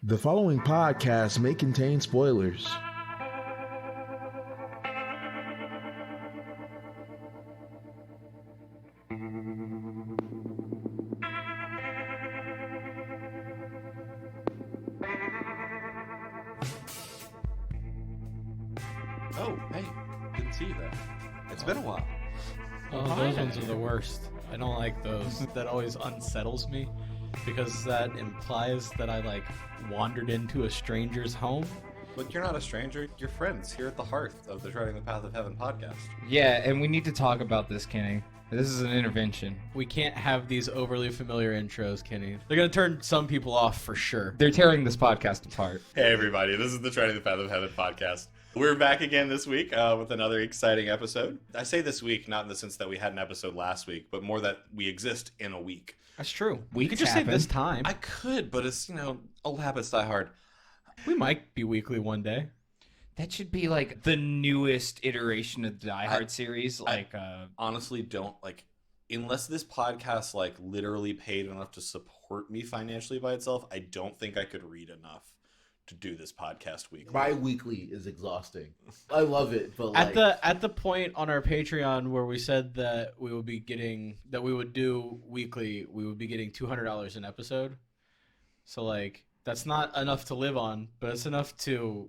The following podcast may contain spoilers. Oh, hey, didn't see you there. It's been a while. Oh, those ones are the worst. I don't like those. That always unsettles me because that implies that I wandered into a stranger's home. But you're not a stranger, you're friends here at the hearth of the Treading the Path of Heaven podcast. Yeah, and we need to talk about this, Kenny. This is an intervention. We can't have these overly familiar intros, Kenny. They're gonna turn some people off for sure. They're tearing this podcast apart. Hey everybody, this is the Treading the Path of Heaven podcast. We're back again this week with another exciting episode. I say this week, not in the sense that we had an episode last week, but more that we exist in a week. That's true. We could just say this time. I could, but it's, old habits die hard. We might be weekly one day. That should be like the newest iteration of the Die Hard series. I honestly don't unless this podcast literally paid enough to support me financially by itself. I don't think I could read enough to do this podcast weekly. Bi-weekly is exhausting. I love it, but at the point on our Patreon where we said that we would do weekly, we would be getting $200 an episode. So that's not enough to live on, but it's enough to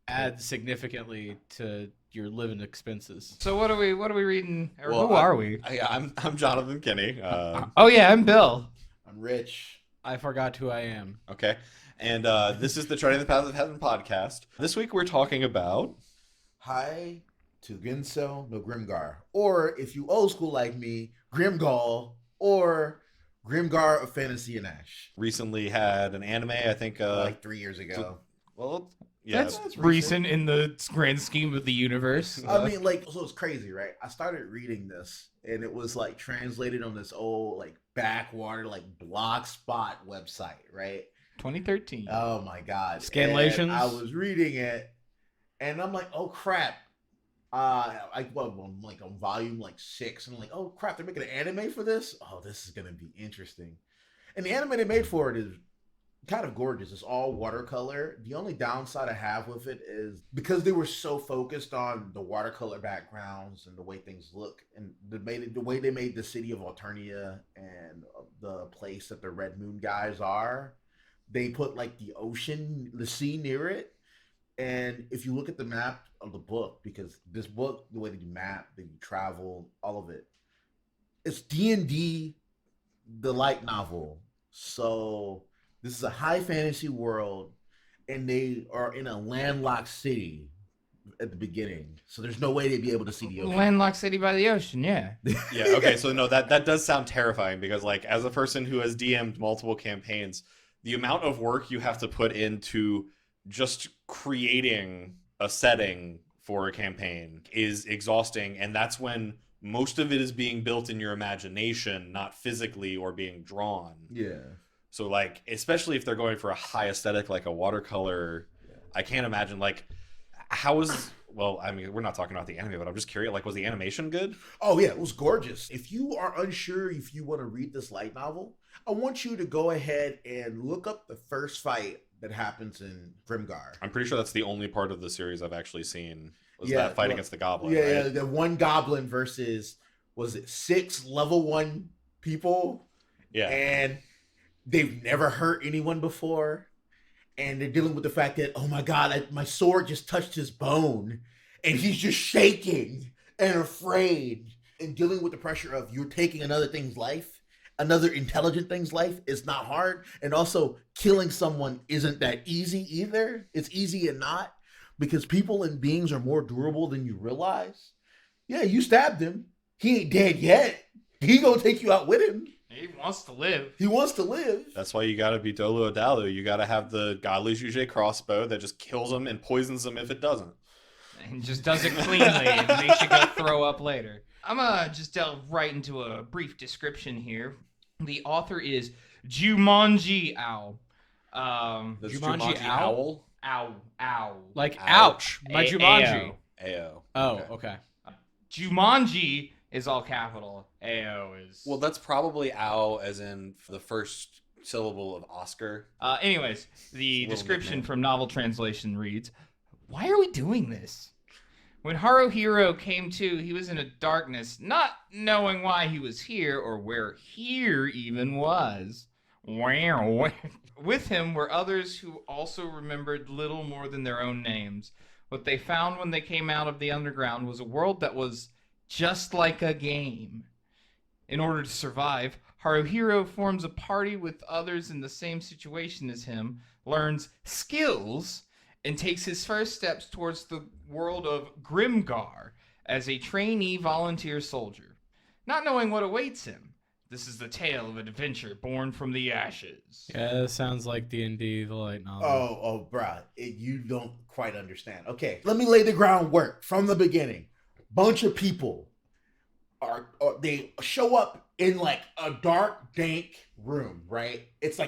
add significantly to your living expenses. So what are we reading? Or Well, who are we? I'm Jonathan Kinney. Oh yeah, I'm Bill. I'm Rich. I forgot who I am. Okay. And this is the Treading the Path of Heaven podcast. This week we're talking about... Hi to Ginso no Grimgar. Or, if you old school like me, Grimgal or Grimgar of Fantasy and Ash. Recently had an anime, I think... 3 years ago. Well, yeah. That's recent in the grand scheme of the universe. I mean, so it's crazy, right? I started reading this, and it was translated on this old backwater blogspot website, right? 2013. Oh my god. Scanlations? And I was reading it, and I'm like, oh crap. I'm on volume 6, and I'm like, oh crap, they're making an anime for this? Oh, this is gonna be interesting. And the anime they made for it is kind of gorgeous. It's all watercolor. The only downside I have with it is because they were so focused on the watercolor backgrounds and the way things look, and the way they made the city of Alternia and the place that the Red Moon guys are, they put the ocean, the sea near it. And if you look at the map of the book, because this book, the way that you map, that you travel, all of it, it's D&D, the light novel. So this is a high fantasy world, and they are in a landlocked city at the beginning. So there's no way they'd be able to see the ocean. Landlocked city by the ocean, yeah. Yeah, okay, so no, that does sound terrifying because as a person who has DM'd multiple campaigns, the amount of work you have to put into just creating a setting for a campaign is exhausting, and that's when most of it is being built in your imagination, not physically or being drawn. Yeah. So especially if they're going for a high aesthetic like a watercolor, yeah. I can't imagine how is... Well, I mean, we're not talking about the anime, but I'm just curious, was the animation good? Oh, yeah, it was gorgeous. If you are unsure if you want to read this light novel, I want you to go ahead and look up the first fight that happens in Grimgar. I'm pretty sure that's the only part of the series I've actually seen, was that fight against the goblin, yeah, right? Yeah, the one goblin versus, was it 6 level 1 people? Yeah. And they've never hurt anyone before. And they're dealing with the fact that, oh my god, my sword just touched his bone. And he's just shaking and afraid. And dealing with the pressure of you're taking another thing's life. Another intelligent thing's life is not hard. And also, killing someone isn't that easy either. It's easy and not. Because people and beings are more durable than you realize. Yeah, you stabbed him. He ain't dead yet. He gonna take you out with him. He wants to live. He wants to live. That's why you gotta be Dolu Adalu. You gotta have the Godly Juge crossbow that just kills him and poisons him if it doesn't. And just does it cleanly and makes you go throw up later. I'm gonna just delve right into a brief description here. The author is Jumanji Owl. Jumanji Owl? Owl. Ouch. My Jumanji. Ao. Oh, okay. Jumanji is all capital. AO is... Well, that's probably Owl as in the first syllable of Oscar. Anyways, the Little description nickname. from novel translation reads, "Why are we doing this? When Haruhiro came to, he was in a darkness, not knowing why he was here or where here even was. Wow. With him were others who also remembered little more than their own names. What they found when they came out of the underground was a world that was just like a game. In order to survive, Haruhiro forms a party with others in the same situation as him, learns skills, and takes his first steps towards the world of Grimgar as a trainee volunteer soldier. Not knowing what awaits him, this is the tale of an adventure born from the ashes." Yeah, that sounds like D&D, the light novel. Oh, bruh. You don't quite understand. Okay, let me lay the groundwork from the beginning. Bunch of people they show up in like a dark, dank room, right? It's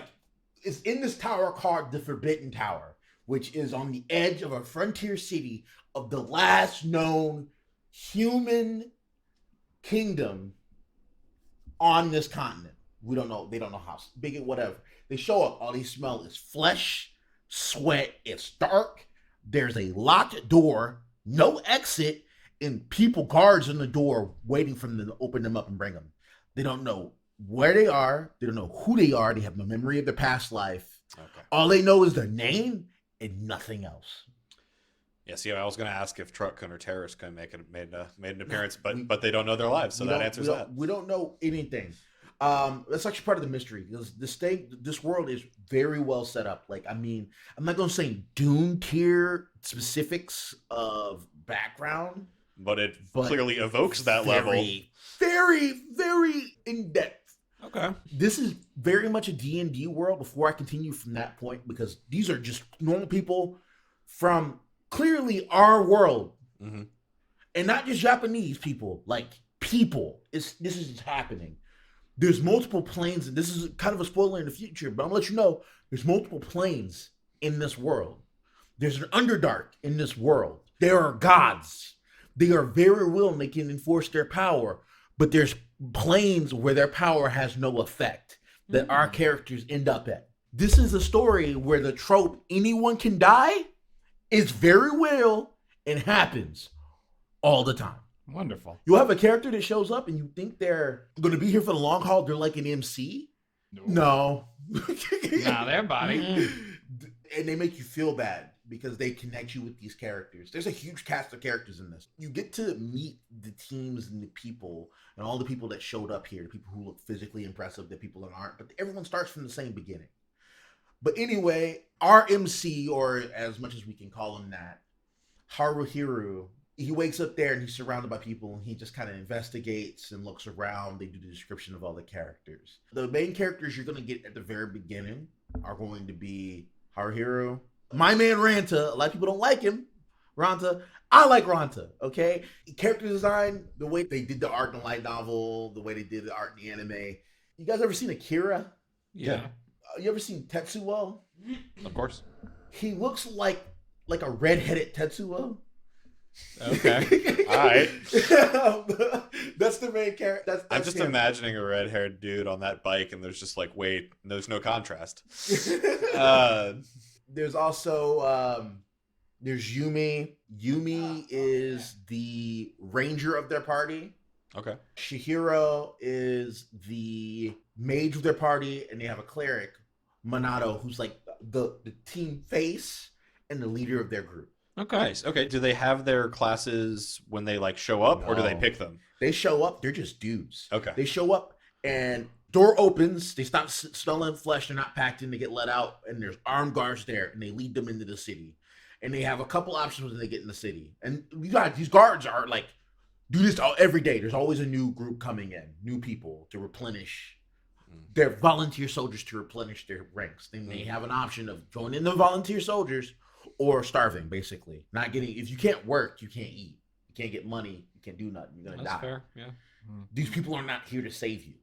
in this tower called the Forbidden Tower, which is on the edge of a frontier city of the last known human kingdom on this continent. We don't know. They don't know how big it, whatever. They show up. All they smell is flesh, sweat. It's dark. There's a locked door, no exit, and guards on the door waiting for them to open them up and bring them. They don't know where they are. They don't know who they are. They have no memory of their past life. Okay. All they know is their name and nothing else. Yeah, see, I was going to ask if Truck or Terrorist could made an appearance, but they don't know their lives, so that answers that. We don't know anything. That's actually part of the mystery. This world is very well set up. Like, I mean, I'm not going to say Dune tier specifics of background, But it clearly evokes that level. Very, very in depth. Okay. This is very much a D&D world before I continue from that point, because these are just normal people from clearly our world. Mm-hmm. And not just Japanese people, like people. This is happening. There's multiple planes, and this is kind of a spoiler in the future, but I'm gonna let you know there's multiple planes in this world. There's an Underdark in this world. There are gods. They are very real and they can enforce their power, but there's planes where their power has no effect that our characters end up at. This is a story where the trope anyone can die is very real and happens all the time. Wonderful. You'll have a character that shows up and you think they're going to be here for the long haul. They're like an MC. No. Nah, their body. And they make you feel bad because they connect you with these characters. There's a huge cast of characters in this. You get to meet the teams and the people and all the people that showed up here, the people who look physically impressive, the people that aren't, but everyone starts from the same beginning. But anyway, our MC, or as much as we can call him that, Haruhiro, he wakes up there and he's surrounded by people and he just kind of investigates and looks around. They do the description of all the characters. The main characters you're going to get at the very beginning are going to be Haruhiro, my man Ranta. A lot of people don't like him. Ranta. I like Ranta, okay? Character design, the way they did the art in the light novel, the way they did the art in the anime. You guys ever seen Akira? Yeah. You ever seen Tetsuo? Of course. He looks like a redheaded Tetsuo. Okay. All right. That's the main character. That's I'm just him. imagining a red-haired dude on that bike, and there's just like, wait, there's no contrast. There's also there's Yumi. Yumi is the ranger of their party. Okay. Shihiro is the mage of their party, and they have a cleric, Minato, who's like the team face and the leader of their group. Okay. Nice. Okay. Do they have their classes when they like show up, or do they No. pick them? They show up, they're just dudes. Okay. They show up and door opens, they stop smelling flesh, they're not packed in, they get let out, and there's armed guards there, and they lead them into the city. And they have a couple options when they get in the city. And you got these guards are like, do this every day. There's always a new group coming in, new people to replenish. They're volunteer soldiers to replenish their ranks. Then they have an option of joining the volunteer soldiers or starving, basically. Not getting, if you can't work, you can't eat. You can't get money, you can't do nothing. You're gonna That's die. fair. Yeah. These people are not here to save you.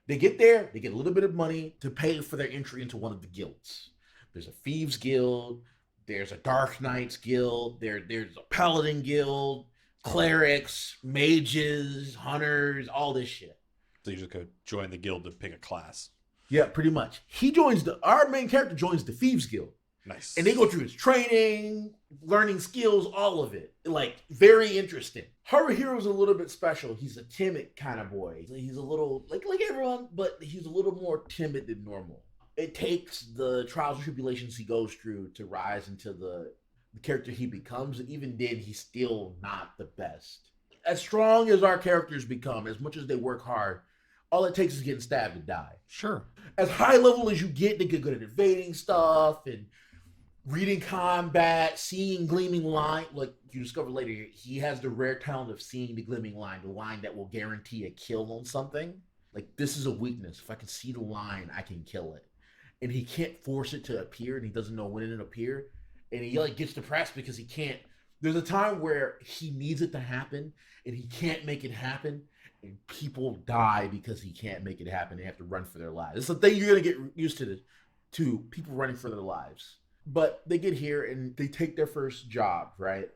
They get there, they get a little bit of money to pay for their entry into one of the guilds. There's a Thieves Guild, there's a Dark Knights Guild, there's a Paladin Guild, clerics, mages, hunters, all this shit. So you just go join the guild to pick a class. Yeah, pretty much. Our main character joins the Thieves Guild. Nice. And they go through his training, learning skills, all of it. Like, very interesting. Haruhiro's a little bit special. He's a timid kind of boy. He's a little, like everyone, but he's a little more timid than normal. It takes the trials and tribulations he goes through to rise into the character he becomes. And even then, he's still not the best. As strong as our characters become, as much as they work hard, all it takes is getting stabbed to die. Sure. As high level as you get, they get good at evading stuff and reading combat, seeing gleaming line. Like you discover later, he has the rare talent of seeing the gleaming line, the line that will guarantee a kill on something. Like, this is a weakness. If I can see the line, I can kill it. And he can't force it to appear, and he doesn't know when it'll appear. And he like gets depressed because he can't. There's a time where he needs it to happen, and he can't make it happen. And people die because he can't make it happen. They have to run for their lives. It's the thing you're gonna get used to people running for their lives. But they get here and they take their first job, right?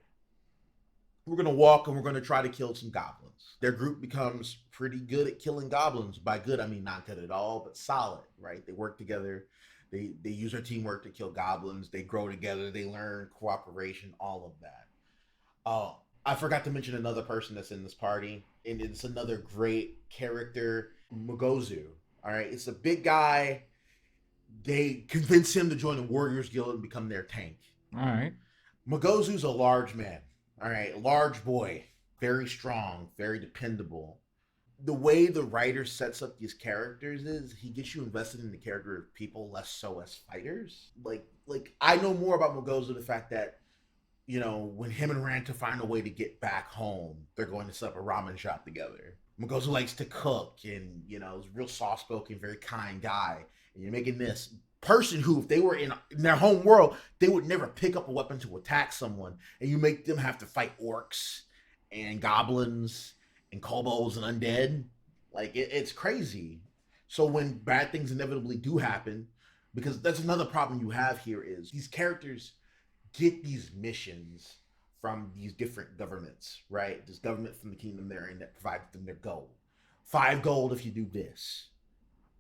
We're gonna walk and we're gonna try to kill some goblins. Their group becomes pretty good at killing goblins. By good, I mean not good at all, but solid, right? They work together. They use their teamwork to kill goblins. They grow together. They learn cooperation, all of that. Oh, I forgot to mention another person that's in this party, and it's another great character, Mugozu. All right, it's a big guy. They convince him to join the Warriors Guild and become their tank. All right. Mugozu's a large man. All right, large boy, very strong, very dependable. The way the writer sets up these characters is he gets you invested in the character of people less so as fighters. Like I know more about Mugozu, the fact that, you know, when him and Ranta find a way to get back home, they're going to set up a ramen shop together. Mugozu likes to cook and, you know, is a real soft-spoken, very kind guy. And you're making this person who, if they were in their home world, they would never pick up a weapon to attack someone. And you make them have to fight orcs and goblins and kobolds and undead. Like, it's crazy. So when bad things inevitably do happen, because that's another problem you have here, is these characters get these missions from these different governments, right? This government from the kingdom they're in that provides them their gold. 5 gold if you do this.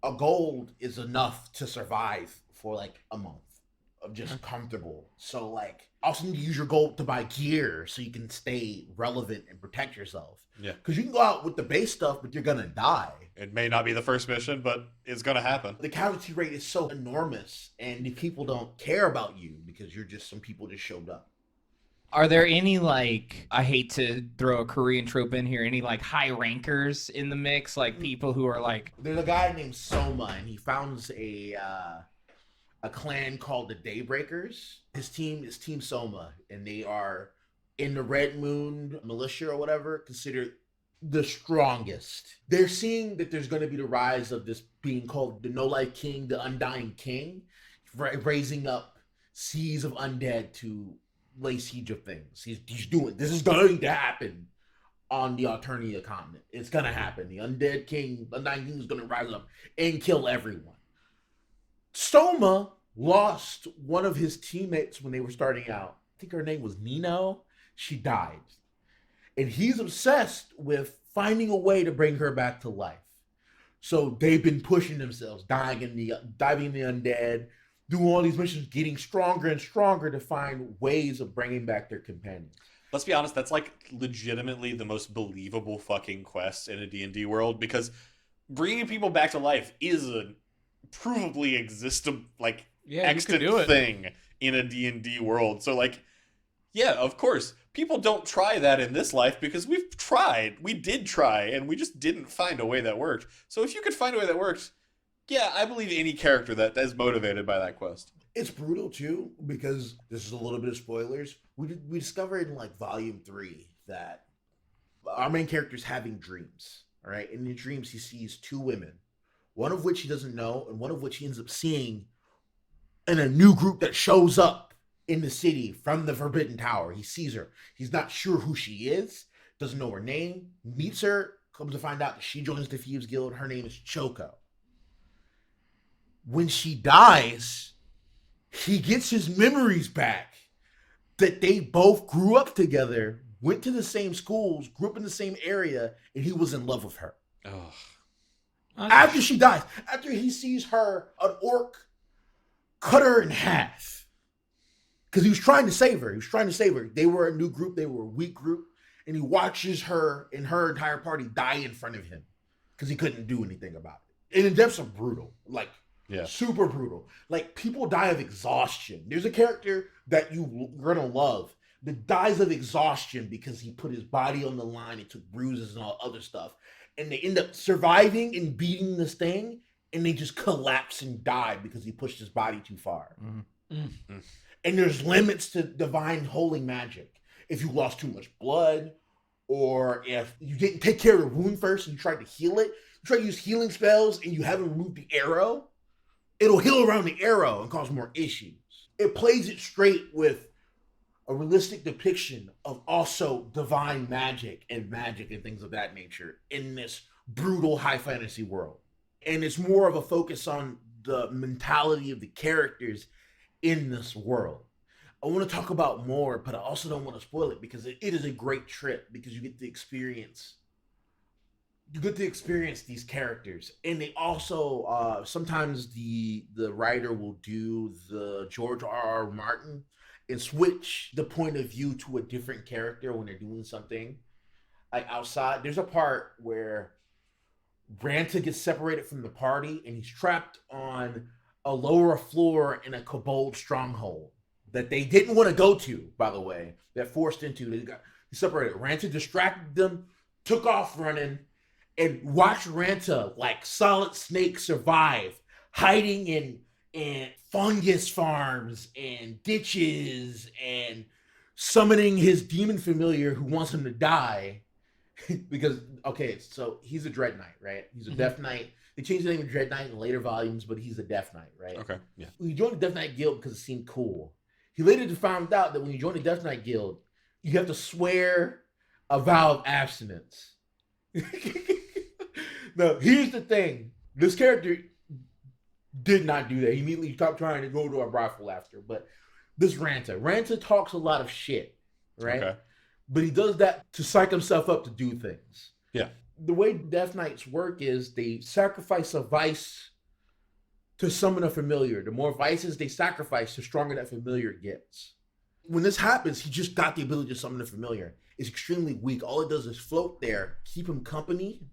A gold is enough to survive for like a month of just comfortable. So like, also need to use your gold to buy gear so you can stay relevant and protect yourself. Yeah. Because you can go out with the base stuff, but you're gonna die. It may not be the first mission, but it's gonna happen. The casualty rate is so enormous, and the people don't care about you because you're just some people just showed up. Are there any, like, I hate to throw a Korean trope in here, any, like, high rankers in the mix? Like, people who are, like... There's a guy named Soma, and he founds a clan called the Daybreakers. His team is Team Soma, and they are in the Red Moon militia or whatever, considered the strongest. They're seeing that there's going to be the rise of this being called the No Life King, the Undying King, raising up seas of undead to lay siege of things. He's doing this is going to happen on the Alternia continent. It's gonna happen. The Undead King, Undying King is gonna rise up and kill everyone. Soma lost one of his teammates when they were starting out. I think her name was Nino. She died. And he's obsessed with finding a way to bring her back to life. So they've been pushing themselves, diving in the undead, doing all these missions, getting stronger and stronger to find ways of bringing back their companions. Let's be honest, that's like legitimately the most believable fucking quest in a D&D world, because bringing people back to life is a provably extant thing in a D&D world. So like, yeah, of course, people don't try that in this life because we did try, and we just didn't find a way that worked. So if you could find a way that works, yeah, I believe any character that is motivated by that quest. It's brutal too, because this is a little bit of spoilers. We discovered in like volume 3 that our main character's having dreams. All right, in the dreams he sees 2 women, one of which he doesn't know, and one of which he ends up seeing in a new group that shows up in the city from the Forbidden Tower. He sees her. He's not sure who she is, doesn't know her name, meets her, comes to find out that she joins the Thieves Guild. Her name is Choco. When she dies, he gets his memories back that they both grew up together, went to the same schools, grew up in the same area, and he was in love with her. Oh. After she dies, after he sees an orc cut her in half. Because he was trying to save her. They were a new group. They were a weak group. And he watches her and her entire party die in front of him. Because he couldn't do anything about it. And the deaths are brutal. Like, super brutal. Like, people die of exhaustion. There's a character that you're going to love that dies of exhaustion because he put his body on the line and took bruises and all other stuff. And they end up surviving and beating this thing. And they just collapse and die because he pushed his body too far. And there's limits to divine holy magic. If you lost too much blood, or if you didn't take care of the wound first and you tried to heal it, you try to use healing spells and you haven't removed the arrow, it'll heal around the arrow and cause more issues. It plays it straight with a realistic depiction of also divine magic and things of that nature in this brutal high fantasy world. And it's more of a focus on the mentality of the characters in this world. I want to talk about more, but I also don't want to spoil it because it is a great trip because you get to experience these characters. And they also sometimes the writer will do the George R.R. Martin and switch the point of view to a different character when they're doing something like outside. There's a part where Ranta gets separated from the party and he's trapped on a lower floor in a kobold stronghold that they didn't want to go to, by the way. They're forced into. They got separated. Ranta distracted them, took off running, and watched Ranta, like Solid Snake, survive, hiding in fungus farms and ditches and summoning his demon familiar who wants him to die. Because, okay, so he's a Dread Knight, right? He's a Death Knight. They changed the name of Dread Knight in later volumes, but he's a Death Knight, right? Okay, yeah. He joined the Death Knight Guild because it seemed cool. He later found out that when you join the Death Knight Guild, you have to swear a vow of abstinence. Now, here's the thing. This character did not do that. He immediately stopped trying to go to a brothel after. But this Ranta talks a lot of shit, right? Okay. But he does that to psych himself up to do things. Yeah. The way Death Knights work is they sacrifice a vice to summon a familiar. The more vices they sacrifice, the stronger that familiar gets. When this happens, he just got the ability to summon a familiar. It's extremely weak. All it does is float there, keep him company,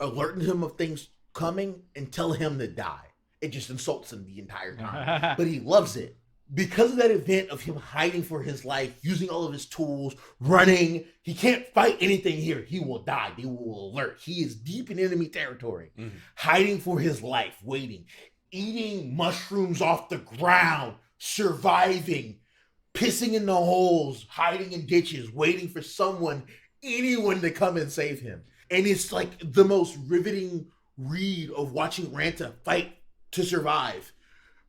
alerting him of things coming, and tell him to die. It just insults him the entire time. But he loves it. Because of that event of him hiding for his life, using all of his tools, running, he can't fight anything here. He will die. They will alert. He is deep in enemy territory, hiding for his life, waiting, eating mushrooms off the ground, surviving, pissing in the holes, hiding in ditches, waiting for anyone to come and save him. And it's like the most riveting read of watching Ranta fight to survive.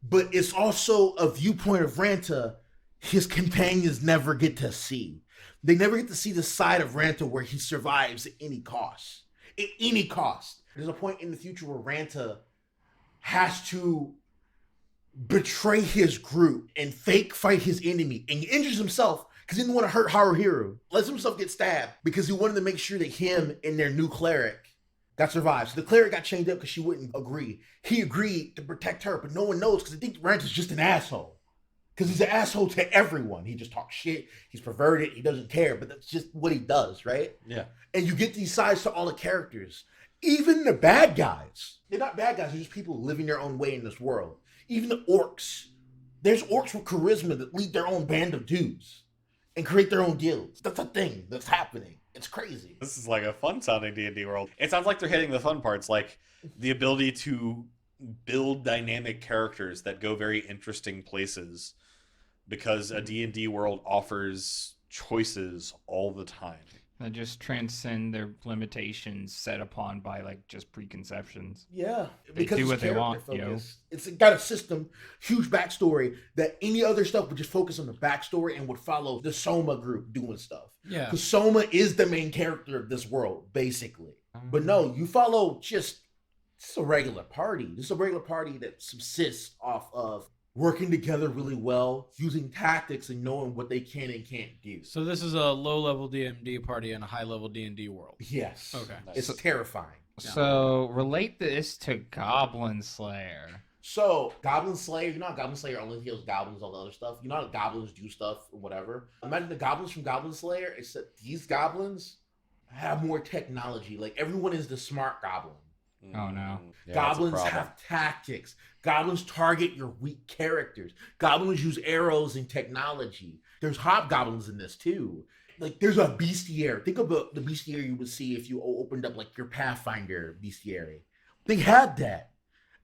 But it's also a viewpoint of Ranta his companions never get to see. They never get to see the side of Ranta where he survives at any cost. At any cost. There's a point in the future where Ranta has to betray his group and fake fight his enemy, and he injures himself because he didn't want to hurt Haruhiro. Lets himself get stabbed because he wanted to make sure that him and their new cleric got survived. So the cleric got chained up because she wouldn't agree. He agreed to protect her, but no one knows because they think Ranta's just an asshole. Because he's an asshole to everyone. He just talks shit. He's perverted. He doesn't care, but that's just what he does, right? Yeah. And you get these sides to all the characters. Even the bad guys. They're not bad guys. They're just people living their own way in this world. Even the orcs. There's orcs with charisma that lead their own band of dudes and create their own guilds. That's a thing that's happening. It's crazy. This is like a fun sounding D&D world. It sounds like they're hitting the fun parts, like the ability to build dynamic characters that go very interesting places, because a D&D world offers choices all the time that just transcend their limitations set upon by like just preconceptions. Yeah, they do what they want. It's got a system, huge backstory that any other stuff would just focus on the backstory and would follow the Soma group doing stuff. Yeah, because Soma is the main character of this world, basically. But no, you follow just a regular party. This is a regular party that subsists off of working together really well, using tactics and knowing what they can and can't do. So this is a low-level D&D party in a high-level D&D world. Yes. Okay. It's terrifying. So relate this to Goblin Slayer. So, Goblin Slayer, you know how Goblin Slayer only heals goblins, all the other stuff? You know how goblins do stuff or whatever? Imagine the goblins from Goblin Slayer, except these goblins have more technology. Like, everyone is the smart goblin. Oh, no. Yeah, Goblins that's a problem. have tactics. Goblins target your weak characters. Goblins use arrows and technology. There's hobgoblins in this, too. Like, there's a bestiary. Think about the bestiary you would see if you opened up, like, your Pathfinder bestiary. They had that.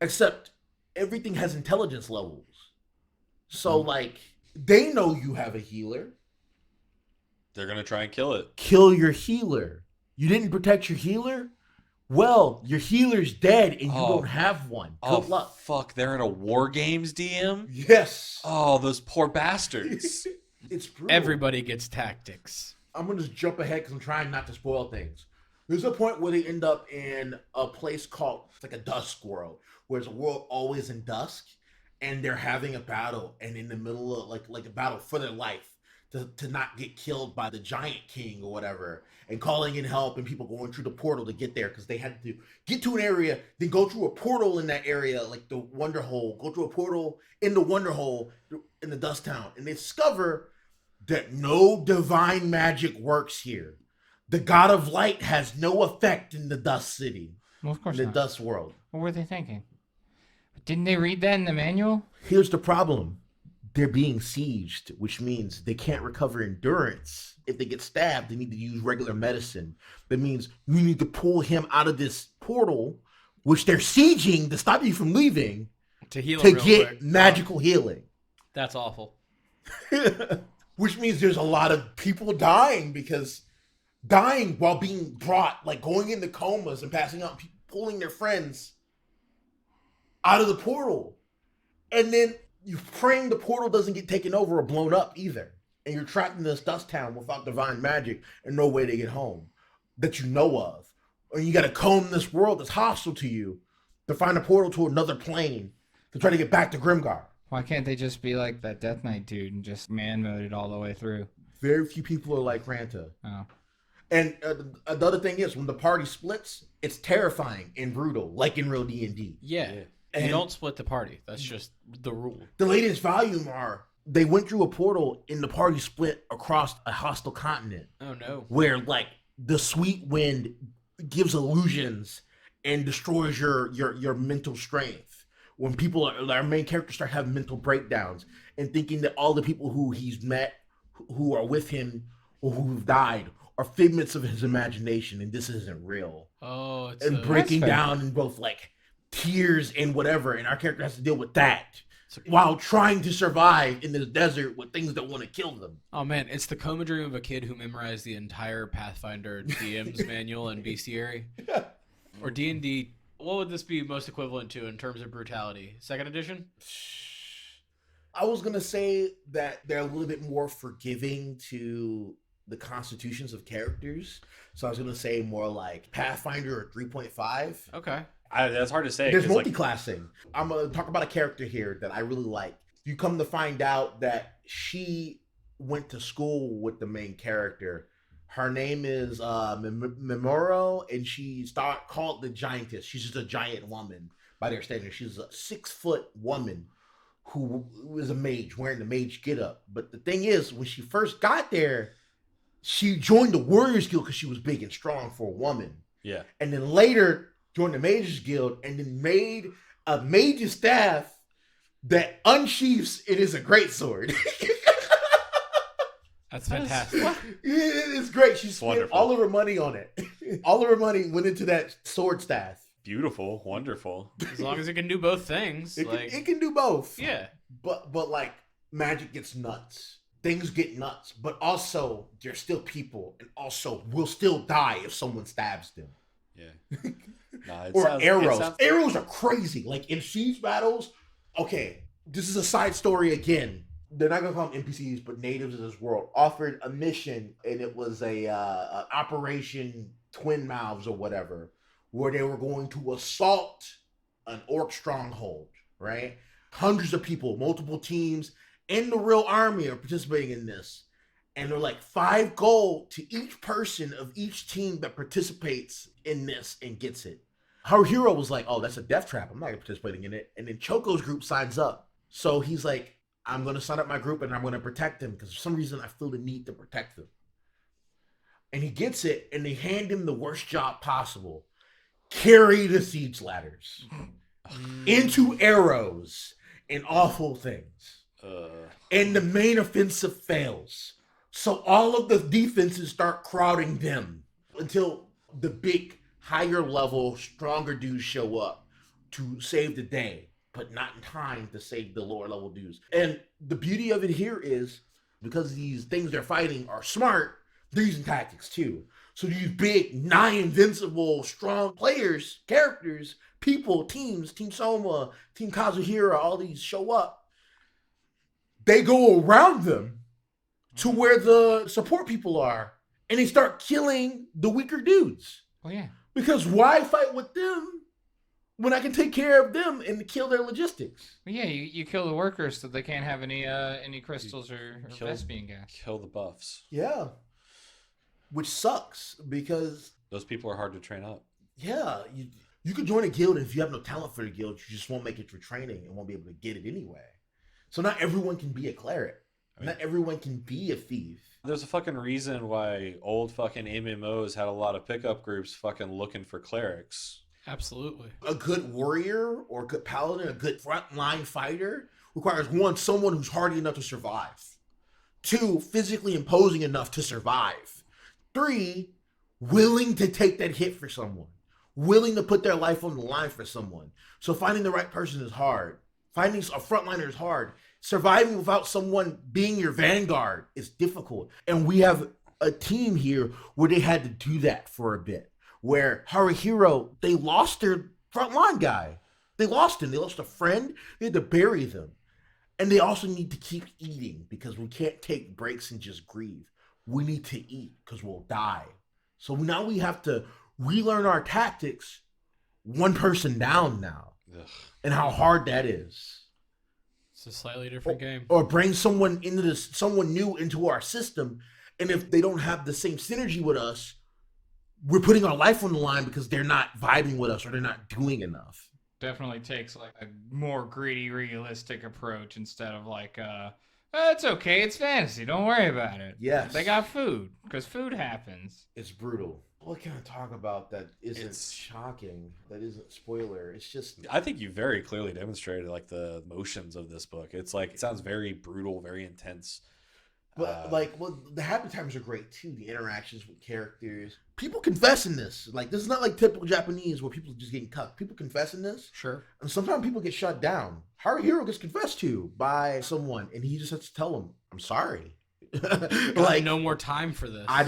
Except everything has intelligence levels. So, like, they know you have a healer. They're gonna try and kill it. Kill your healer. You didn't protect your healer? Well, your healer's dead and you don't have one. Good luck. Fuck, they're in a War Games DM? Yes. Oh, those poor bastards. It's brutal. Everybody gets tactics. I'm going to just jump ahead because I'm trying not to spoil things. There's a point where they end up in a place called, it's like a dusk world, where it's a world always in dusk, and they're having a battle, and in the middle of, like a battle for their life, to not get killed by the giant king or whatever, and calling in help and people going through the portal to get there because they had to get to an area, then go through a portal in that area, like the Wonder Hole, go through a portal in the Wonder Hole in the Dust Town, and they discover that no divine magic works here. The God of Light has no effect in the Dust City, Well, of course in the not. Dust World. What were they thinking? Didn't they read that in the manual? Here's the problem. They're being sieged, which means they can't recover endurance. If they get stabbed, they need to use regular medicine. That means you need to pull him out of this portal, which they're sieging to stop you from leaving, To heal to him real get quick. magical healing. That's awful. Which means there's a lot of people dying while being brought, like going into comas and passing out, pulling their friends out of the portal. And then you're praying the portal doesn't get taken over or blown up either. And you're trapped in this dust town without divine magic and no way to get home that you know of. Or you got to comb this world that's hostile to you to find a portal to another plane to try to get back to Grimgar. Why can't they just be like that Death Knight dude and just man mode it all the way through? Very few people are like Ranta. Oh. And the other thing is, when the party splits, it's terrifying and brutal, like in real D&D. Yeah. And You don't split the party. That's just the rule. the latest volume they went through a portal and the party split across a hostile continent Oh, no. where, like, the sweet wind gives illusions and destroys your mental strength. When people our main characters start having mental breakdowns and thinking that all the people who he's met, who are with him or who've died, are figments of his imagination, and this isn't real. Oh, it's And a, breaking That's fair. down in both, like, tears and whatever, and our character has to deal with that while trying to survive in this desert with things that want to kill them. Oh man, it's the coma dream of a kid who memorized the entire Pathfinder DM's manual and bestiary. Or D&D. What would this be most equivalent to in terms of brutality? Second edition? I was gonna say that they're a little bit more forgiving to the constitutions of characters, so I was gonna say more like Pathfinder or 3.5. Okay. That's hard to say. There's 'cause, like, multi-classing. I'm gonna talk about a character here that I really like. You come to find out that she went to school with the main character. Her name is Memoro, and she's called the Giantess. She's just a giant woman by their standards. She's a 6-foot woman who was a mage, wearing the mage getup. But the thing is, when she first got there, she joined the Warriors Guild because she was big and strong for a woman. yeah. And then later joined the Mages Guild and then made a mage's staff that unsheaths it is a great sword. That's fantastic. It's great. She spent wonderful. all of her money on it. All of her money went into that sword staff. Beautiful, wonderful. As long as it can do both things. It can do both. Yeah. But like magic gets nuts. Things get nuts. But also they're still people and also will still die if someone stabs them. Yeah. Nah, Or arrows. sounds- Arrows are crazy. Like in siege battles, okay, this is a side story again. They're not gonna call them NPCs, but natives of this world offered a mission, and it was a Operation Twin Mouths or whatever, where they were going to assault an orc stronghold. Right, hundreds of people, multiple teams, and the real army are participating in this. And they're like 5 gold to each person of each team that participates in this and gets it. Haruhiro was like, oh, that's a death trap. I'm not participating in it. And then Choco's group signs up. So he's like, I'm going to sign up my group and I'm going to protect him because for some reason I feel the need to protect them. And he gets it and they hand him the worst job possible. Carry the siege ladders into arrows and awful things. And the main offensive fails. So all of the defenses start crowding them until the big, higher level, stronger dudes show up to save the day, but not in time to save the lower level dudes. And the beauty of it here is because these things they're fighting are smart, they're using tactics too. So these big, nigh invincible, strong players, characters, people, teams, Team Soma, Team Kazuhira, all these show up. They go around them to where the support people are, and they start killing the weaker dudes. Oh yeah. Because why fight with them when I can take care of them and kill their logistics? Well, yeah, you kill the workers so they can't have any crystals or Vespian gas. Kill the buffs. Yeah. Which sucks because Those people are hard to train up. yeah, you could join a guild, and if you have no talent for the guild, you just won't make it through training and won't be able to get it anyway. So not everyone can be a cleric. Not everyone can be a thief. There's a fucking reason why old fucking MMOs had a lot of pickup groups fucking looking for clerics. Absolutely. A good warrior or a good paladin, a good frontline fighter requires one, someone who's hardy enough to survive. Two, physically imposing enough to survive. Three, willing to take that hit for someone. Willing to put their life on the line for someone. So finding the right person is hard. Finding a frontliner is hard. Surviving without someone being your vanguard is difficult. And we have a team here where they had to do that for a bit. Where Haruhiro, they lost their frontline guy. They lost him. They lost a friend. They had to bury them. And they also need to keep eating because we can't take breaks and just grieve. We need to eat because we'll die. So now we have to relearn our tactics one person down now. Ugh. And how hard that is. It's a slightly different game. Or bring someone someone new into our system, and if they don't have the same synergy with us, we're putting our life on the line because they're not vibing with us or they're not doing enough. Definitely takes like a more gritty, realistic approach instead of like, it's okay, it's fantasy, don't worry about it. Yes. They got food, because food happens. It's brutal. What can I talk about that isn't shocking, that isn't spoiler? It's just... I think you very clearly demonstrated like the emotions of this book. It's like, it sounds very brutal, very intense. But the happy times are great too. The interactions with characters. People confess in this. Like, this is not like typical Japanese where people are just getting cucked. People confess in this. Sure. And sometimes people get shut down. Haruhiro gets confessed to by someone, and he just has to tell them, I'm sorry. Like, no more time for this. I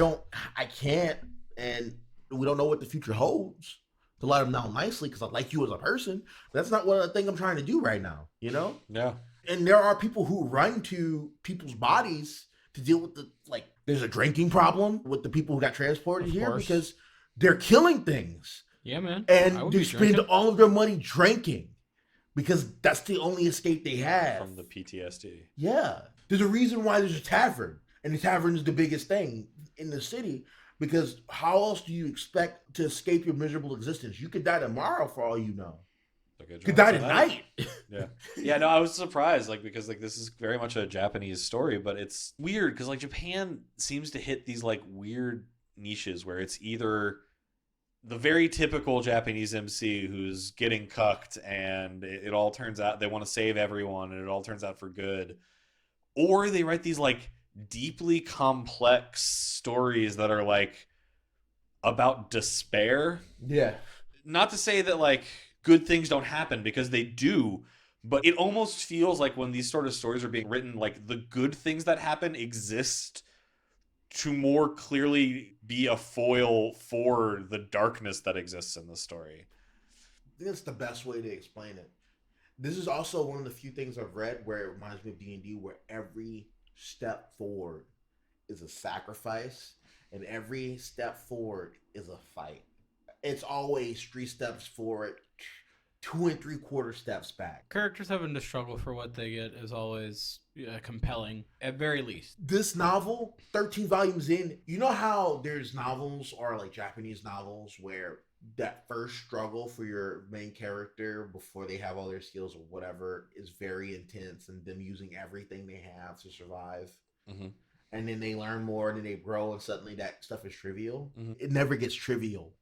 can't, and we don't know what the future holds. To let them know nicely, because I like you as a person. That's not what I think I'm trying to do right now, you know? Yeah. And there are people who run to people's bodies to deal with there's a drinking problem with the people who got transported here because they're killing things. Yeah, man. And they spend all of their money drinking because that's the only escape they have. From the PTSD. Yeah. There's a reason why there's a tavern, and the tavern is the biggest thing in the city because how else do you expect to escape your miserable existence? You could die tomorrow for all you know. You could die tonight. Yeah, no, I was surprised, because this is very much a Japanese story, but it's weird because Japan seems to hit these weird niches where it's either the very typical Japanese MC who's getting cucked and it all turns out they want to save everyone and it all turns out for good, or they write these deeply complex stories that are about despair. Yeah. Not to say that good things don't happen, because they do, but it almost feels like when these sort of stories are being written, the good things that happen exist to more clearly be a foil for the darkness that exists in the story. I think that's the best way to explain it. This is also one of the few things I've read where it reminds me of D&D, where every step forward is a sacrifice and every step forward is a fight. It's always 3 steps forward, 2 3/4 steps back. Characters having to struggle for what they get is always compelling, at very least. This novel, 13 volumes in, you know how there's novels or Japanese novels where that first struggle for your main character before they have all their skills or whatever is very intense, and them using everything they have to survive. Mhm. And then they learn more, and then they grow, and suddenly that stuff is trivial. Mhm. It never gets trivial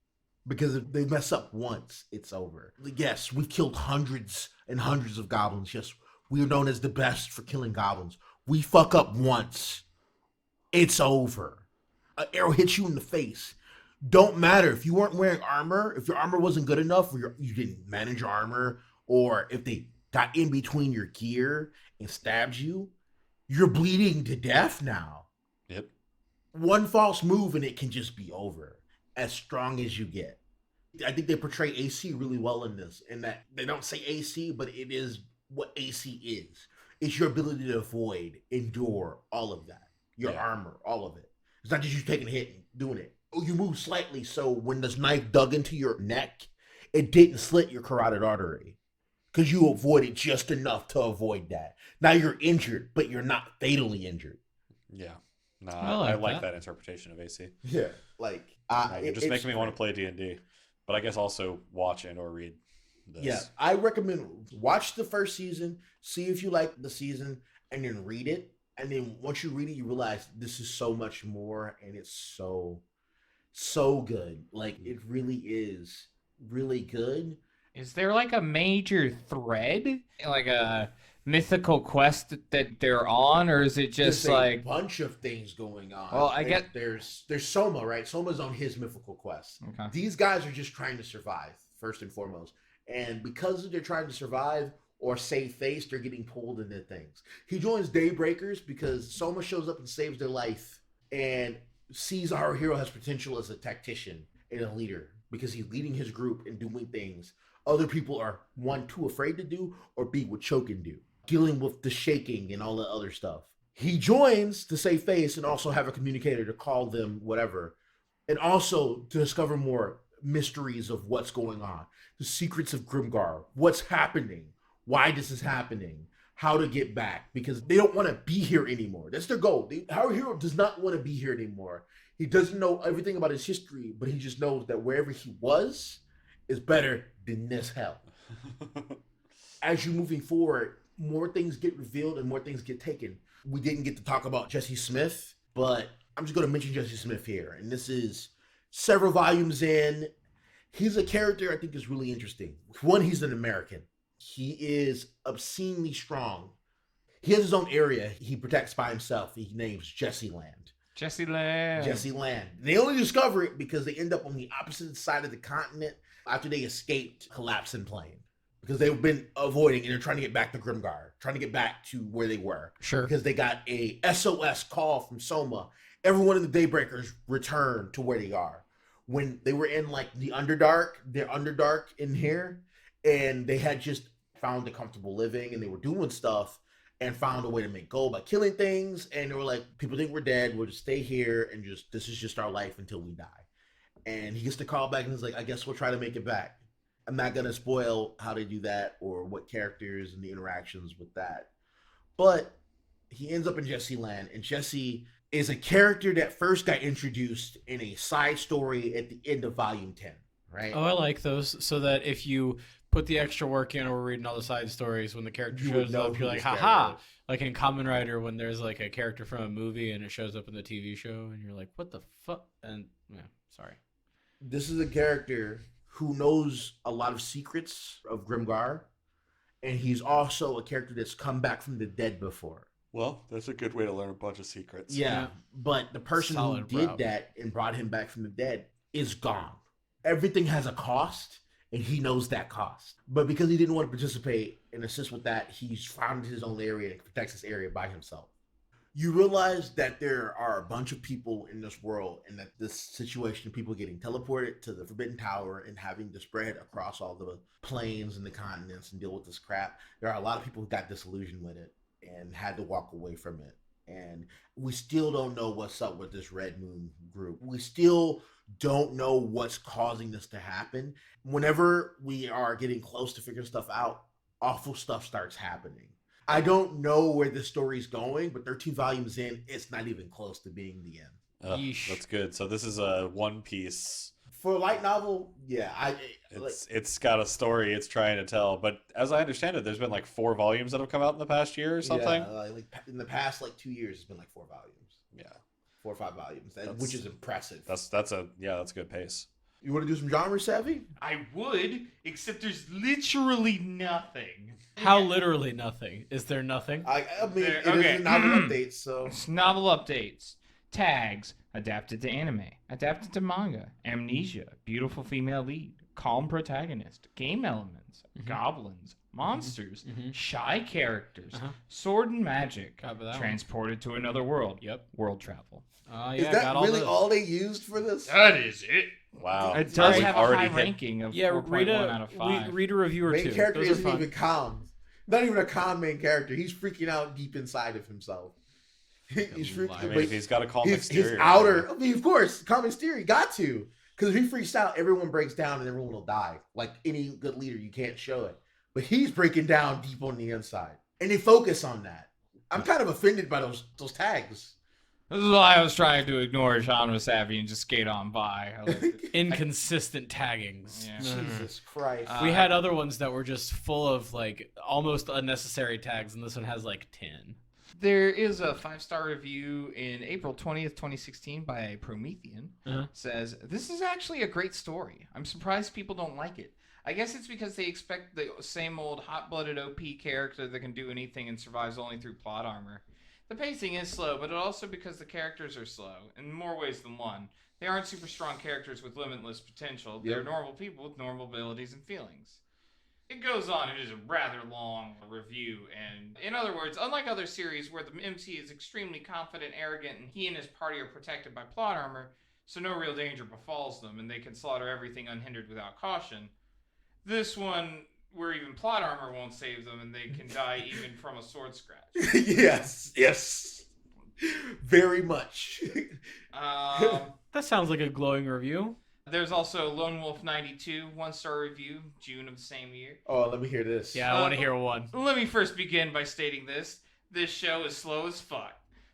because if they mess up once, it's over. Yes, we've killed hundreds and hundreds of goblins. Yes, we are known as the best for killing goblins. We fuck up once, it's over. An arrow hits you in the face. Don't matter if you weren't wearing armor, if your armor wasn't good enough, or you didn't manage your armor, or if they got in between your gear and stabbed you, you're bleeding to death now. Yep. One false move and it can just be over. As strong as you get. I think they portray AC really well in this, in that they don't say AC, but it is what AC is. It's your ability to avoid, endure, all of that. Your armor, all of it. It's not just you taking a hit and doing it. You move slightly so when this knife dug into your neck, it didn't slit your carotid artery. Because you avoided just enough to avoid that. Now you're injured, but you're not fatally injured. Yeah. No, I I like like that. that interpretation of AC. Yeah. Like, You're just making me want to play D&D. But I guess also watch and or read this. Yeah, I recommend watch the first season, see if you like the season, and then read it. And then once you read it, you realize this is so much more, and it's so good. Like, it really is really good. Is there like a major thread, like a mythical quest that they're on, or is it just There's like a bunch of things going on. Well, I Like, get- there's Soma, right? Soma's on his mythical quest. Okay. These guys are just trying to survive first and foremost, and because they're trying to survive or save face, they're getting pulled into things. He joins Daybreakers because Soma shows up and saves their life, and sees our hero has potential as a tactician and a leader because he's leading his group and doing things other people are, one, too afraid to do, or B, would choke and do. Dealing with the shaking and all the other stuff. He joins to save face and also have a communicator to call them whatever. And also to discover more mysteries of what's going on. The secrets of Grimgar. What's happening? Why this is happening? How to get back. Because they don't want to be here anymore. That's their goal. Our hero does not want to be here anymore. He doesn't know everything about his history, but he just knows that wherever he was is better than this hell. As you're moving forward, more things get revealed and more things get taken. We didn't get to talk about Jesse Smith, but I'm just going to mention Jesse Smith here. And this is several volumes in. He's a character I think is really interesting. One, he's an American. He is obscenely strong. He has his own area he protects by himself. He names Jesse Land. Jesse Land? Jesse Land. They only discover it because they end up on the opposite side of the continent after they escaped collapsing plane. Because they've been avoiding and they're trying to get back to Grimgar, trying to get back to where they were. Sure. Because they got a SOS call from Soma. Everyone in the Daybreakers returned to where they are. When they were in like the Underdark, they're Underdark in here, and they had just found a comfortable living and they were doing stuff and found a way to make gold by killing things. And they were like, people think we're dead, we'll just stay here and just, this is just our life until we die. And he gets the call back and he's like, I guess we'll try to make it back. I'm not going to spoil how they do that or what characters and the interactions with that. But he ends up in Jesse Land, and Jesse is a character that first got introduced in a side story at the end of Volume 10, right? Oh, I like those. So that if you put the extra work in or reading all the side stories, when the character You would shows know up, who you're like, this character haha. is. Like in Kamen Rider, when there's like a character from a movie and it shows up in the TV show, and you're like, what the fuck? And yeah, sorry. This is a character who knows a lot of secrets of Grimgar, and he's also a character that's come back from the dead before. Well, that's a good way to learn a bunch of secrets. Yeah, but the person Solid who did route. that and brought him back from the dead is gone. Everything has a cost, and he knows that cost. But because he didn't want to participate and assist with that, he's founded his own area and protects his area by himself. You realize that there are a bunch of people in this world, and that this situation, people getting teleported to the Forbidden Tower and having to spread across all the planes and the continents and deal with this crap. There are a lot of people who got disillusioned with it and had to walk away from it. And we still don't know what's up with this Red Moon group. We still don't know what's causing this to happen. Whenever we are getting close to figuring stuff out, awful stuff starts happening. I don't know where this story's going, but 13 volumes in, it's not even close to being the end. Yeesh. That's good. So this is a One Piece For a light novel, yeah, It's got a story it's trying to tell, but as I understand it, there's been like 4 volumes that have come out in the past year or something. Yeah, like in the past 2 years, it's been like 4 volumes. Yeah, 4 or 5 volumes, which is impressive. That's a good pace. You want to do some genre savvy? I would, except there's literally nothing. How literally nothing? Is there nothing? I mean, There- it okay. is a novel update, so It's novel updates. Tags. Adapted to anime. Adapted to manga. Amnesia. Beautiful female lead. Calm protagonist. Game elements. Goblins. Monsters. Shy characters. Sword and magic. Got that one. Transported to another world. Yep. World travel. Yeah, is that got all really those. all they used for this? That is it. Wow, It does We've have a already high ranking of Yeah, 4.1 out of 5. read a review or Main two. character Those are isn't fun. even calm. Not even a calm main character. He's freaking out deep inside of himself. He's freaking. I mean, but if he's got a calm his exterior, outer. I mean, of course, calm exterior got to. Because if he freaks out, everyone breaks down and everyone will die. Like any good leader, you can't show it. But he's breaking down deep on the inside, and they focus on that. I'm kind of offended by those tags. This is why I was trying to ignore genre savvy and just skate on by. I liked it. Inconsistent taggings. Yeah. Jesus Christ. We had other ones that were just full of like almost unnecessary tags, and this one has like 10. There is a 5-star review in April 20th, 2016 by Promethean. Says, this is actually a great story. I'm surprised people don't like it. I guess it's because they expect the same old hot-blooded OP character that can do anything and survives only through plot armor. The pacing is slow, but also because the characters are slow, in more ways than one. They aren't super strong characters with limitless potential. They're normal people with normal abilities and feelings. It goes on. It is a rather long review, and in other words, unlike other series where the MC is extremely confident, arrogant, and he and his party are protected by plot armor, so no real danger befalls them, and they can slaughter everything unhindered without caution. This one, where even plot armor won't save them, and they can die even from a sword scratch. Yes. Very much. That sounds like a glowing review. There's also Lone Wolf 92, 1-star review, June of the same year. Oh, let me hear this. Yeah, I want to hear one. Let me first begin by stating this. This show is slow as fuck.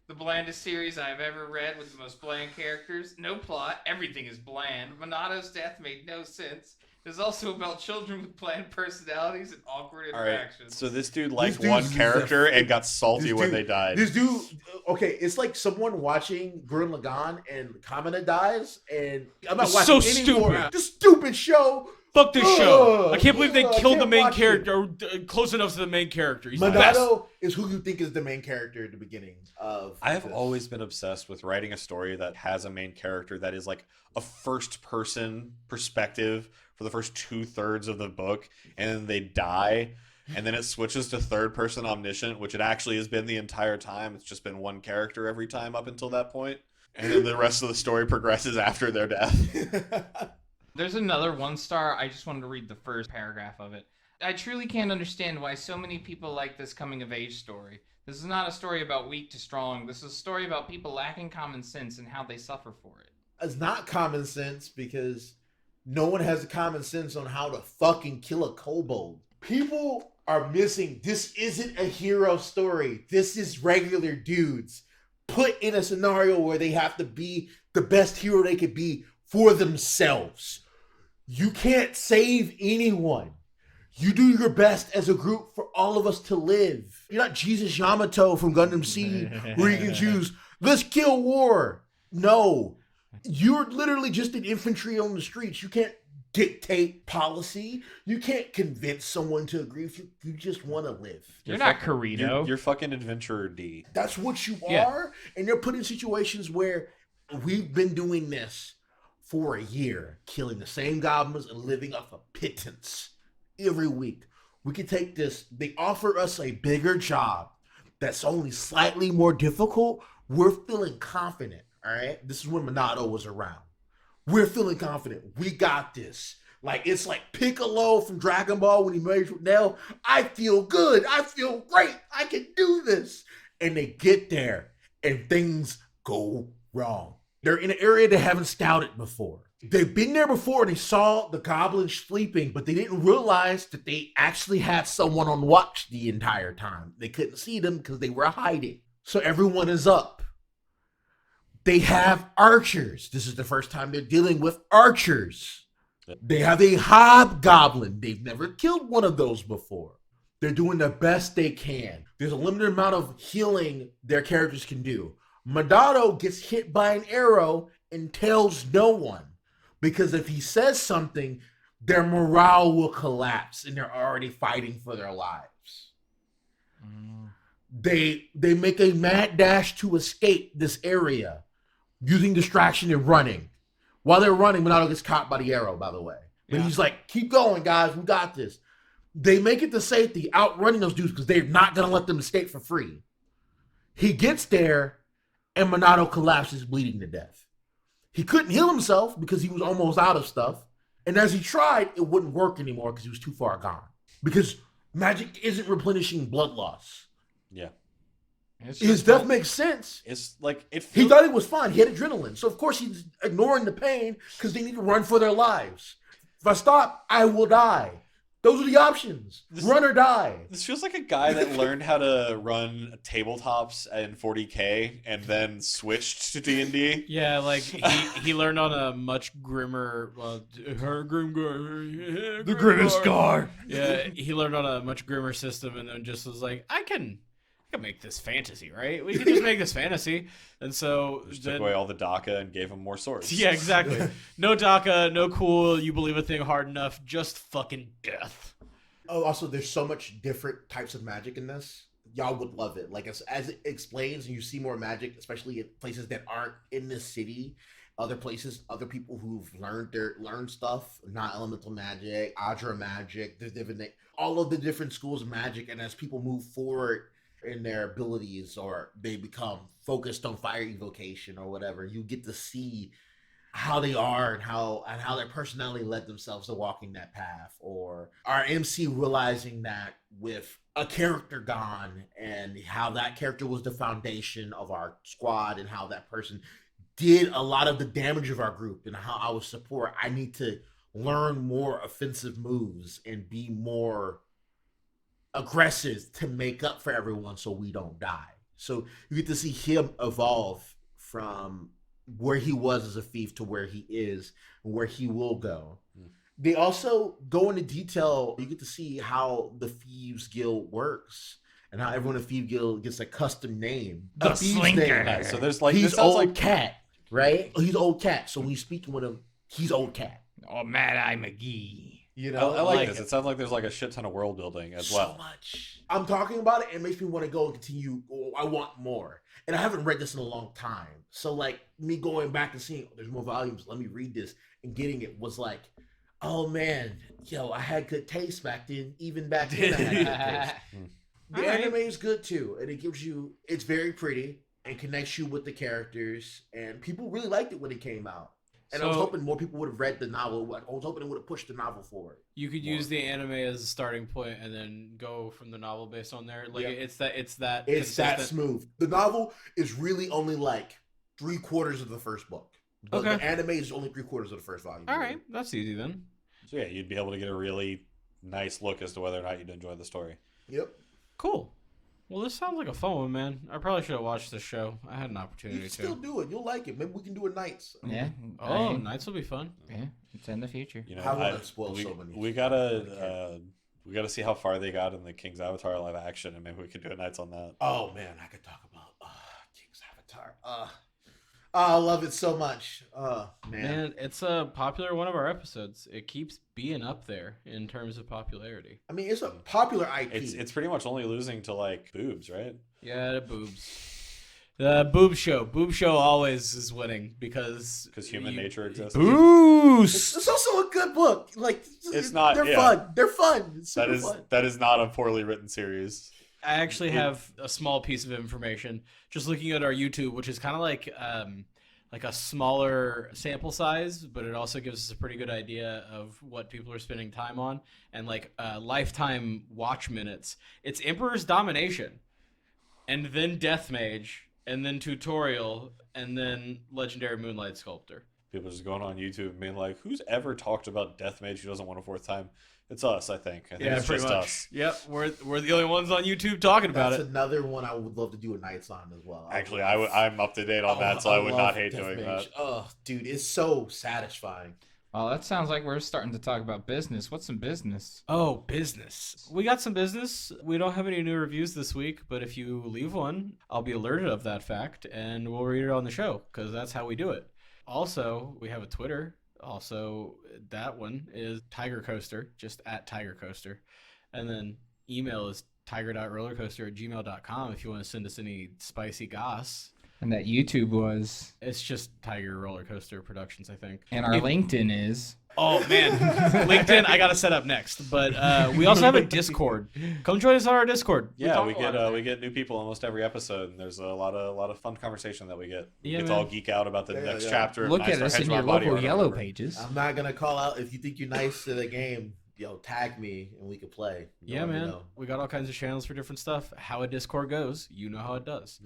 The blandest series I've ever read with the most bland characters. No plot. Everything is bland. Monato's death made no sense. It's also about children with bland personalities and awkward All right, interactions. so this dude liked dude's one just character and got salty this when dude- they died. This dude, okay, it's like someone watching Gurren Lagann and Kamina dies, and I'm not It's watching so anymore. stupid. This stupid show. Fuck this show. I can't believe they I killed the can't main watch character, or close enough to the main character. He's the best. Minato is who you think is the main character at the beginning of. I have this. always been obsessed with writing a story that has a main character that is like a first-person perspective for the first 2/3 of the book, and then they die, and then it switches to third-person omniscient, which it actually has been the entire time. It's just been one character every time up until that point, and then the rest of the story progresses after their death. There's another 1-star. I just wanted to read the first paragraph of it. I truly can't understand why so many people like this coming-of-age story. This is not a story about weak to strong. This is a story about people lacking common sense and how they suffer for it. It's not common sense because no one has the common sense on how to fucking kill a kobold. People are missing. This isn't a hero story. This is regular dudes put in a scenario where they have to be the best hero they could be for themselves. You can't save anyone. You do your best as a group for all of us to live. You're not Jesus Yamato from Gundam Seed where you can choose, let's kill war. No. You're literally just an infantry on the streets. You can't dictate policy. You can't convince someone to agree with you. You just want to live. You're not Carito. You're fucking Adventurer D. That's what you Yeah. are. And you're put in situations where we've been doing this for a year, killing the same goblins and living off a pittance every week. We can take this. They offer us a bigger job that's only slightly more difficult. We're feeling confident. All right. This is when Minato was around. We're feeling confident. We got this. Like, it's like Piccolo from Dragon Ball when he merged with Nell. I feel good. I feel great. I can do this. And they get there and things go wrong. They're in an area they haven't scouted before. They've been there before. They saw the goblins sleeping, but they didn't realize that they actually had someone on watch the entire time. They couldn't see them because they were hiding. So everyone is up. They have archers. This is the first time they're dealing with archers. They have a hobgoblin. They've never killed one of those before. They're doing the best they can. There's a limited amount of healing their characters can do. Monado gets hit by an arrow and tells no one. Because if he says something, their morale will collapse and they're already fighting for their lives. They make a mad dash to escape this area using distraction and running. While they're running, Monado gets caught by the arrow, by the way. But he's like, keep going, guys. We got this. They make it to safety, outrunning those dudes because they're not going to let them escape for free. He gets there, and Monado collapses, bleeding to death. He couldn't heal himself because he was almost out of stuff. And as he tried, it wouldn't work anymore because he was too far gone. Because magic isn't replenishing blood loss. Yeah. His death makes sense. It's like He thought it was fine. He had adrenaline. So, of course, he's ignoring the pain because they need to run for their lives. If I stop, I will die. Those are the options. Run or die. This feels like a guy that learned how to run tabletops in 40K and then switched to D&D. Yeah, like he learned on a much grimmer, Grimgar. The grimmest scar. Yeah, he learned on a much grimmer system, and then just was like, I can make this fantasy, right? We can just make this fantasy, and so Just took away all the DACA and gave him more swords. Yeah, exactly. No DACA, no cool. You believe a thing hard enough, just fucking death. Oh, also, there's so much different types of magic in this. Y'all would love it. Like, as it explains, and you see more magic, especially at places that aren't in this city. Other places, other people who've learned stuff, not elemental magic, Adra magic, there's different, all of the different schools of magic. And as people move forward in their abilities, or they become focused on fire evocation or whatever, you get to see how they are and how their personality led themselves to walking that path, or our MC realizing that with a character gone and how that character was the foundation of our squad and how that person did a lot of the damage of our group, and how I was support. I need to learn more offensive moves and be more aggressive to make up for everyone so we don't die. So you get to see him evolve from where he was as a thief to where he is and where he will go. They also go into detail. You get to see how the Thieves Guild works and how everyone in Thieves Guild gets a custom name. The Thieves Slinker. name. Yeah, so there's like, He's this sounds old like cat, right? He's old cat. So when you're speaking with him, he's old cat. Oh, Mad Eye McGee. You know, I like this. It sounds like there's like a shit ton of world building as well. So much. I'm talking about it, and it makes me want to go and continue. Oh, I want more. And I haven't read this in a long time. So, like, me going back and seeing, there's more volumes, let me read this, and getting it was like, oh, man, I had good taste back then. Even back then, I had good taste. The anime is good, too. And it gives you, it's very pretty and connects you with the characters. And people really liked it when it came out. And I was hoping more people would have read the novel. I was hoping it would have pushed the novel forward. You could use the anime as a starting point and then go from the novel based on there. Like it's that It's that smooth. The novel is really only like 3/4 of the first book. But the anime is only 3/4 of the first volume. All right, that's easy then. So yeah, you'd be able to get a really nice look as to whether or not you'd enjoy the story. Yep. Cool. Well, this sounds like a fun one, man. I probably should have watched this show. I had an opportunity You can still do it. You'll like it. Maybe we can do it nights. Yeah. Oh, nights will be fun. Yeah, it's in the future. You know, I want to spoil so many. we gotta see how far they got in the King's Avatar live action, and maybe we could do a nights on that. Oh man, I could talk about King's Avatar. I love it so much. Man. It's a popular one of our episodes. It keeps being up there in terms of popularity. I mean, it's a popular IP. It's pretty much only losing to like boobs, right? Yeah, the boobs. The boob show. Boob show always is winning because Human nature exists. Boost. It's also a good book. Like It's not. They're Yeah. fun. They're fun. It's super fun. That is not a poorly written series. I actually have a small piece of information. Just looking at our YouTube, which is kind of like a smaller sample size, but it also gives us a pretty good idea of what people are spending time on and like lifetime watch minutes. It's Emperor's Domination, and then Death Mage, and then Tutorial, and then Legendary Moonlight Sculptor. People just going on YouTube and being like, "Who's ever talked about Death Mage who doesn't want a fourth time?" It's us, I think. I think Yeah, it's pretty just much. us. Yep, we're the only ones on YouTube talking about That's it. another one I would love to do a Nights on as well. Actually, I'm up to date on that, so I would love not hate Death doing Mage. that. Oh, dude, it's so satisfying. Well, that sounds like we're starting to talk about business. What's some business? Oh, business. We got some business. We don't have any new reviews this week, but if you leave one, I'll be alerted of that fact, and we'll read it on the show, because that's how we do it. Also, we have a Twitter. Also, that one is Tiger Coaster, just at Tiger Coaster. And then email is tiger.rollercoaster@gmail.com if you want to send us any spicy goss. And that YouTube was. It's just Tiger Roller Coaster Productions, I think. And our LinkedIn is. Oh, man. LinkedIn, I got to set up next. But we also have a Discord. Come join us on our Discord. Yeah, we get new people almost every episode, and there's a lot of fun conversation that we get. We get to all geek out about the next chapter. Look at us in your local yellow pages. I'm not gonna call out if you think you're nice to the game. Yo, tag me and we can play. Yeah, man. We got all kinds of channels for different stuff. How a Discord goes, you know how it does.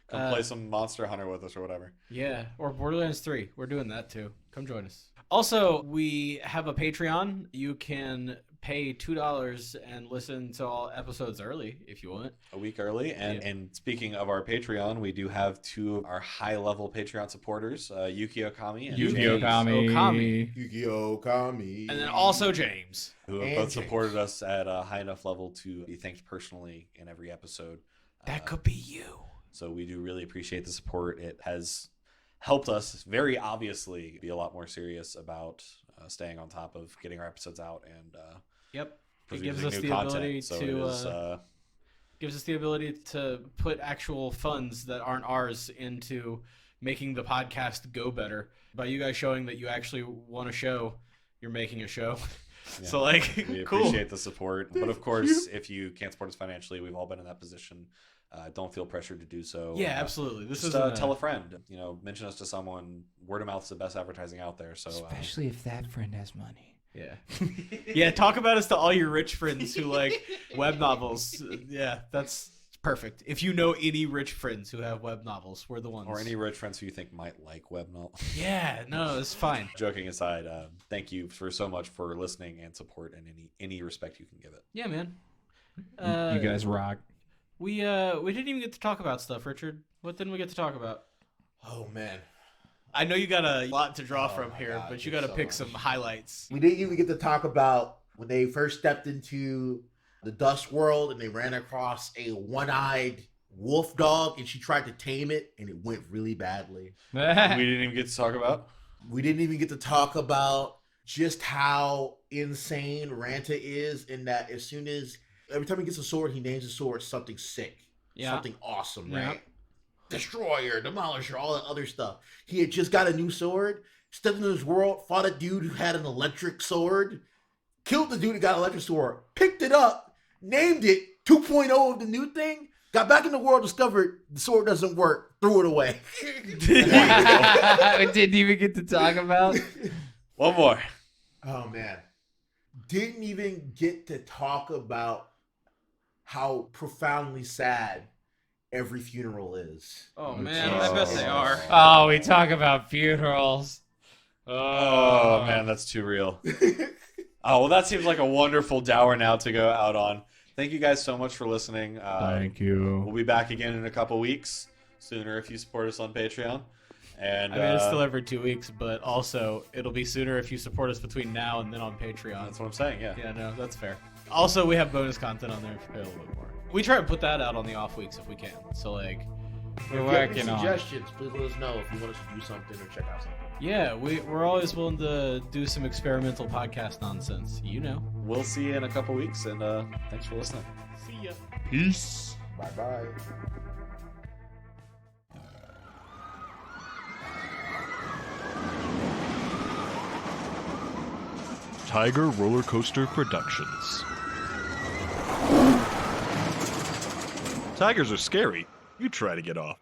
Come play some Monster Hunter with us or whatever. Yeah, or Borderlands 3. We're doing that too. Come join us. Also, we have a Patreon. You can pay $2 and listen to all episodes early if you want. A week early. And speaking of our Patreon, we do have two of our high-level Patreon supporters, Yuki Okami and Yu-Gi-Oh! James, Okami. Yu-Gi-Oh! Okami. And then also James. who have both supported us at a high enough level to be thanked personally in every episode. That could be you. So we do really appreciate the support. It has helped us very obviously be a lot more serious about staying on top of getting our episodes out and Yep. It producing gives us new the content. ability So to it is, gives us the ability to put actual funds that aren't ours into making the podcast go better. By you guys showing that you actually want a show, you're making a show. yeah, So like, we cool. appreciate the support. But of course, if you can't support us financially, we've all been in that position. Don't feel pressured to do so. Yeah, absolutely. This Just is tell a friend. Mention us to someone. Word of mouth is the best advertising out there. So Especially if that friend has money. Yeah. Yeah, talk about us to all your rich friends who like web novels. Yeah, that's perfect. If you know any rich friends who have web novels, we're the ones. or any rich friends who you think might like web novels. Yeah, no, it's fine. Joking aside, thank you for so much for listening and support and any respect you can give it. Yeah, man. You guys rock. We didn't even get to talk about stuff, Richard. What didn't we get to talk about? Oh man, I know you got a lot to draw from my here, God, but you there's got to so pick much. some highlights. we didn't even get to talk about when they first stepped into the Dust World and they ran across a one-eyed wolf dog and she tried to tame it and it went really badly. We didn't even get to talk about. We didn't even get to talk about just how insane Ranta is in that every time he gets a sword, he names the sword something sick. Yeah. Something awesome, Yeah. right? Destroyer, Demolisher, all that other stuff. He had just got a new sword, stepped into his world, fought a dude who had an electric sword, killed the dude who got an electric sword, picked it up, named it 2.0 of the new thing, got back in the world, discovered the sword doesn't work, threw it away. Didn't even get to talk about. One more. Oh man. Didn't even get to talk about how profoundly sad every funeral is. Oh man, I bet they are. Oh, we talk about funerals. Oh man, that's too real. Oh well, that seems like a wonderful dower now to go out on. Thank you guys so much for listening. Thank you. We'll be back again in a couple weeks. Sooner if you support us on Patreon. And I mean, it's still every 2 weeks, but also it'll be sooner if you support us between now and then on Patreon. that's what I'm saying. Yeah. Yeah, no, that's fair. Also, we have bonus content on there if you pay a little bit more. We try to put that out on the off weeks if we can. So like, We're If you have any working on it. suggestions, please let us know if you want us to do something or check out something. yeah, we're always willing to do some experimental podcast nonsense. You know. We'll see you in a couple weeks, and thanks for listening. See ya. Peace. Bye bye. Tiger Rollercoaster Productions. Tigers are scary. You try to get off.